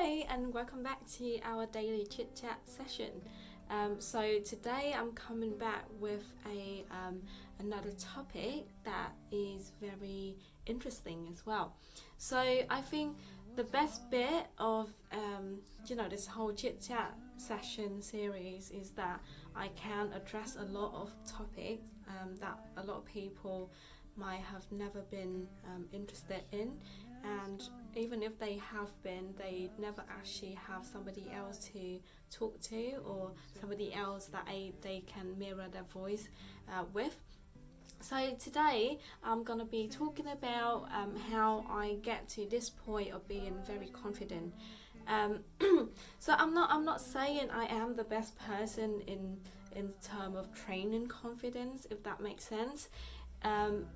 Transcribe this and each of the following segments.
Hi and welcome back to our daily chit chat session. So today I'm coming back with another topic that is very interesting as well. So I think the best bit of this whole chit chat session series is that I can address a lot of topics that a lot of people might have never been interested in, and even if they have been, they never actually have somebody else to talk to or somebody else that they can mirror their voice with. So today I'm gonna be talking about how I get to this point of being very confident. Um, so I'm not saying I am the best person in terms of training confidence, if that makes sense. Um,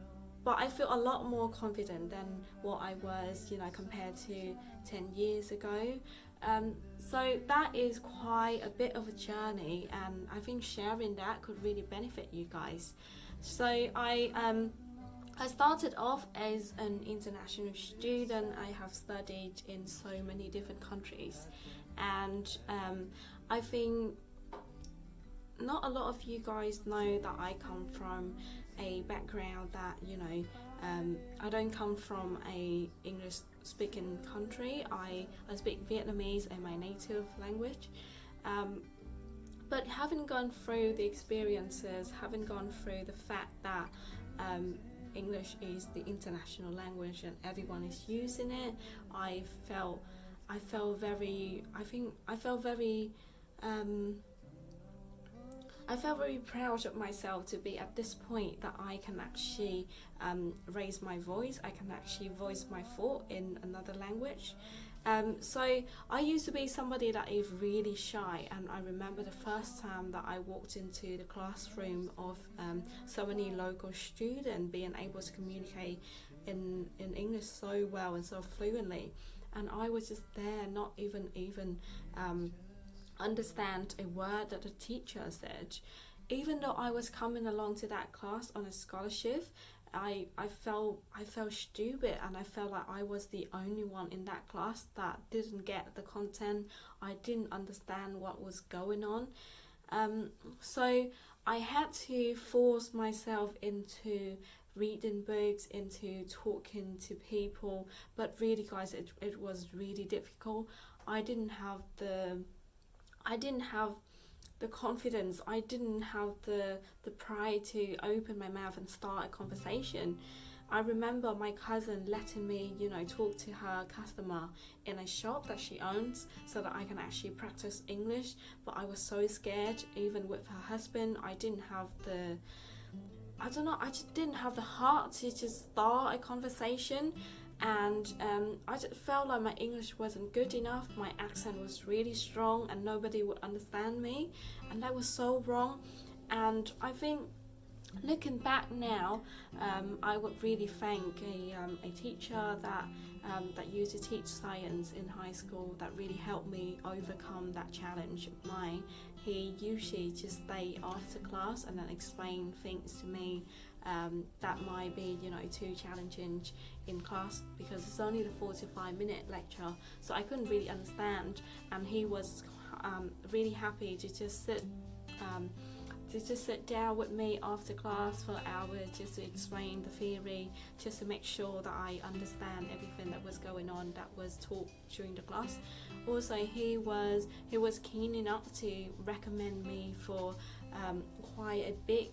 but I feel a lot more confident than what I was, compared to 10 years ago. So that is quite a bit of a journey, and I think sharing that could really benefit you guys. So I started off as an international student. I have studied in so many different countries, and I think not a lot of you guys know that I come from a background that I don't come from a English speaking country. I speak Vietnamese as my native language, but having gone through the experiences, having gone through the fact that English is the international language and everyone is using it, I felt very I felt very proud of myself to be at this point that I can actually raise my voice. I can actually voice my thought in another language. So I used to be somebody that is really shy, and I remember the first time that I walked into the classroom of so many local students, being able to communicate in English so well and so fluently, and I was just there, not even understand a word that the teacher said. Even though I was coming along to that class on a scholarship, I felt stupid, and I felt like I was the only one in that class that didn't get the content. I didn't understand what was going on. So I had to force myself into reading books, into talking to people, but really guys, it was really difficult. I didn't have the confidence, I didn't have the pride to open my mouth and start a conversation. I remember my cousin letting me, talk to her customer in a shop that she owns so that I can actually practice English, but I was so scared. Even with her husband, I just didn't have the heart to just start a conversation. And I just felt like my English wasn't good enough. My accent was really strong and nobody would understand me, and that was so wrong. And I think looking back now, I would really thank a teacher that used to teach science in high school that really helped me overcome that challenge of mine. He usually just stay after class and then explain things to me that might be too challenging in class, because it's only the 45-minute lecture, so I couldn't really understand, and he was really happy to just sit down with me after class for hours, just to explain the theory, just to make sure that I understand everything that was going on that was taught during the class. Also, he was keen enough to recommend me for quite a big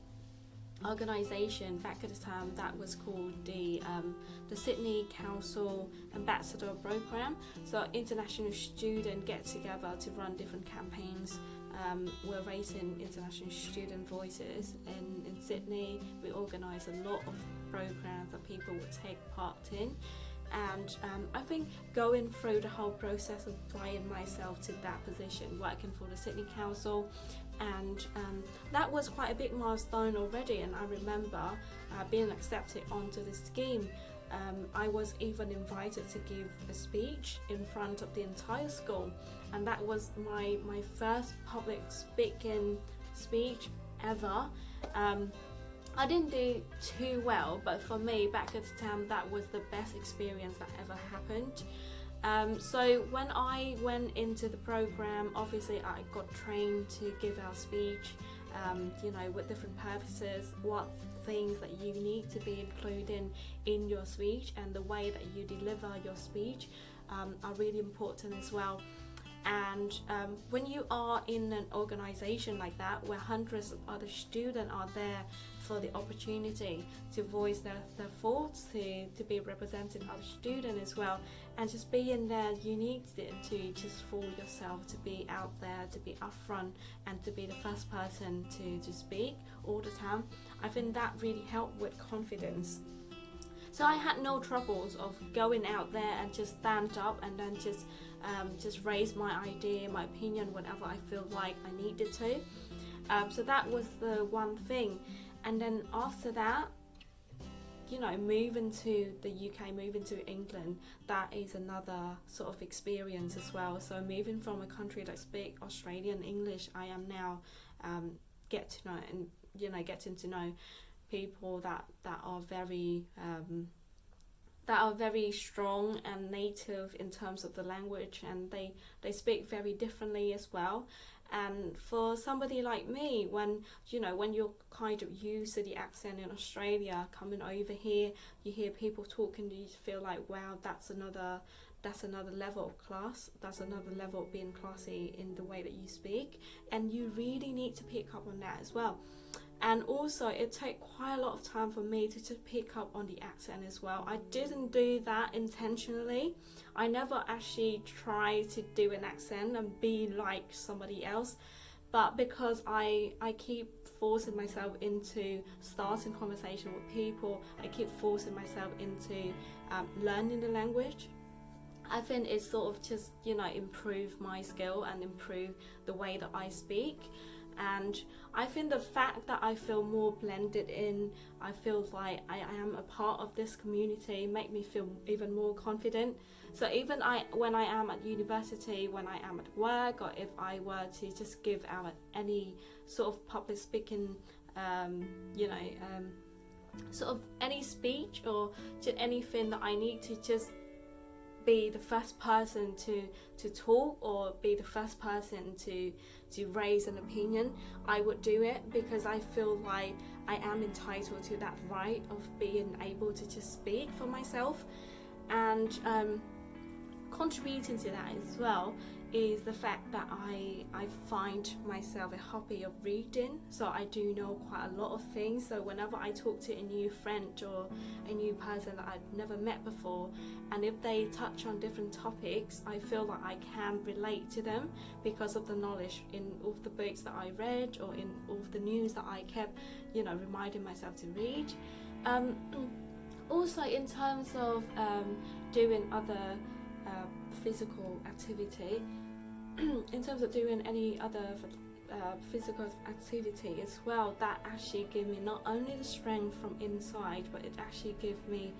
organisation back at the time that was called the Sydney Council Ambassador Program. So international students get together to run different campaigns. We're raising international student voices in Sydney. We organise a lot of programs that people would take part in, and I think going through the whole process of applying myself to that position, working for the Sydney Council, and that was quite a big milestone already. And I remember being accepted onto the scheme. I was even invited to give a speech in front of the entire school, and that was my first public speaking speech ever. I didn't do too well, but for me back at the time that was the best experience that ever happened. So when I went into the program, obviously I got trained to give our speech, with different purposes, what things that you need to be included in your speech, and the way that you deliver your speech are really important as well. And when you are in an organization like that, where hundreds of other students are there for the opportunity to voice their thoughts, to be representing other students as well, and just being there, you need to just for yourself to be out there, to be upfront, and to be the first person to speak all the time. I think that really helped with confidence. So I had no troubles of going out there and just stand up and then just raise my idea, my opinion, whenever I feel like I needed to. So that was the one thing. And then after that, moving to the UK, moving to England, that is another sort of experience as well. So moving from a country that speaks Australian English, I am now getting to know people that are very strong and native in terms of the language, and they speak very differently as well. And for somebody like me, when you're kind of used to the accent in Australia, coming over here, you hear people talking, you feel like, wow, that's another level of class, that's another level of being classy in the way that you speak, and you really need to pick up on that as well. And also it took quite a lot of time for me to pick up on the accent as well. I didn't do that intentionally. I never actually tried to do an accent and be like somebody else, but because I keep forcing myself into starting conversation with people, I keep forcing myself into learning the language. I think it sort of just improve my skill and improve the way that I speak. And I think the fact that I feel more blended in, I feel like I am a part of this community, make me feel even more confident. So even when I am at university, when I am at work, or if I were to just give out any sort of public speaking, sort of any speech or just anything that I need to just be the first person to talk or be the first person to raise an opinion, I would do it, because I feel like I am entitled to that right of being able to just speak for myself. And contributing to that as well is the fact that I find myself a hobby of reading, so I do know quite a lot of things. So whenever I talk to a new friend or a new person that I've never met before, and if they touch on different topics, I feel like I can relate to them because of the knowledge in all the books that I read or in all the news that I kept reminding myself to read. Also in terms of doing other physical activity, in terms of doing any other physical activity as well, that actually gave me not only the strength from inside, but it actually gave me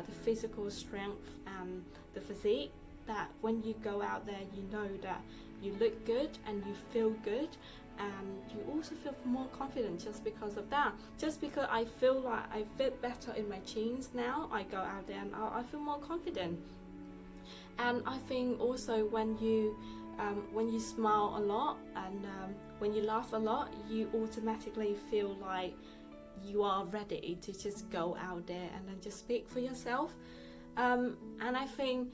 the physical strength and the physique that when you go out there, you know that you look good and you feel good, and you also feel more confident just because of that. Just because I feel like I fit better in my jeans now, I go out there and I feel more confident. And I think also when you smile a lot and when you laugh a lot, you automatically feel like you are ready to just go out there and then just speak for yourself. And I think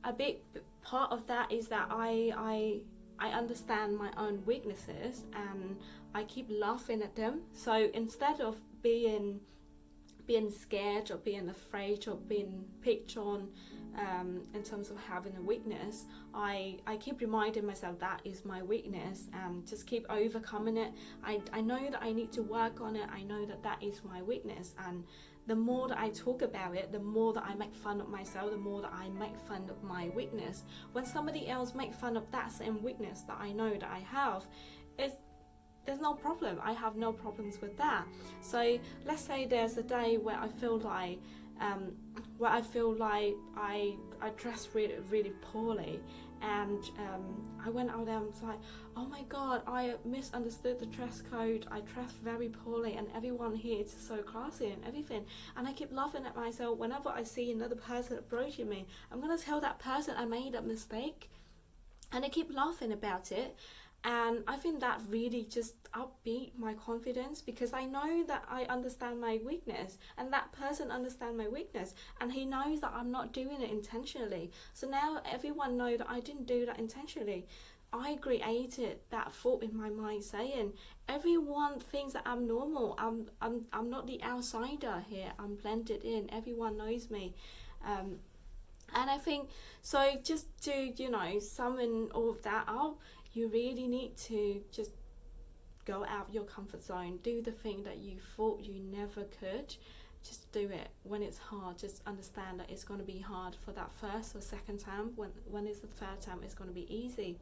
a big part of that is that I understand my own weaknesses and I keep laughing at them. So instead of being scared or being afraid or being picked on in terms of having a weakness, I keep reminding myself that is my weakness and just keep overcoming it. I know that I need to work on it. I know that that is my weakness, and the more that I talk about it, the more that I make fun of myself, the more that I make fun of my weakness. When somebody else make fun of that same weakness that I know that I have, there's no problem. I have no problems with that. So let's say there's a day where I feel like where I feel like I dressed really, really poorly, and I went out there and was like, oh my god, I misunderstood the dress code, I dressed very poorly, and everyone here is so classy and everything. And I keep laughing at myself. Whenever I see another person approaching me, I'm gonna tell that person I made a mistake, and I keep laughing about it. And I think that really just upbeat my confidence, because I know that I understand my weakness, and that person understands my weakness, and he knows that I'm not doing it intentionally. So now everyone knows that I didn't do that intentionally. I created that thought in my mind saying, everyone thinks that I'm normal. I'm not the outsider here. I'm blended in. Everyone knows me. And I think, so just to, summon all of that up, you really need to just go out your comfort zone, do the thing that you thought you never could. Just do it. When it's hard, just understand that it's going to be hard for that first or second time. When it's the third time, it's going to be easy.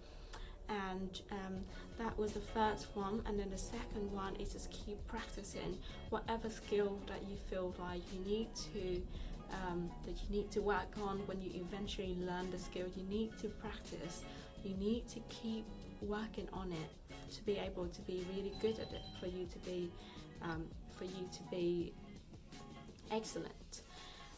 And that was the first one. And then the second one is just keep practicing whatever skill that you feel like you need to work on. When you eventually learn the skill, you need to practice. You need to keep working on it to be able to be really good at it, for you to be excellent.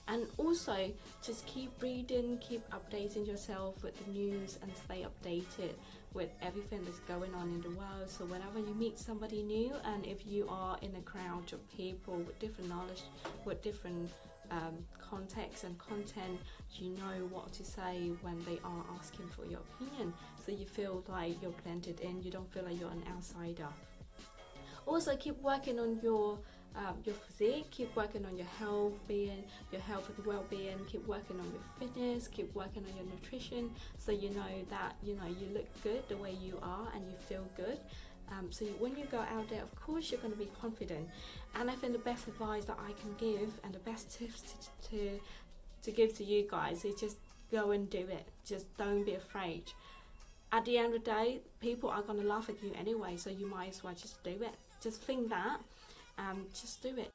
And also just keep reading, keep updating yourself with the news, and stay updated with everything that's going on in the world. So whenever you meet somebody new, and if you are in a crowd of people with different knowledge, with different context and content, you know what to say when they are asking for your opinion, so you feel like you're blended in, you don't feel like you're an outsider. Also keep working on your physique, keep working on your health and well-being, keep working on your fitness, keep working on your nutrition, so you know that you look good the way you are and you feel good. So when you go out there, of course you're going to be confident. And I think the best advice that I can give, and the best tips to give to you guys, is just go and do it. Just don't be afraid. At the end of the day, people are going to laugh at you anyway, so you might as well just do it. Just think that, just do it.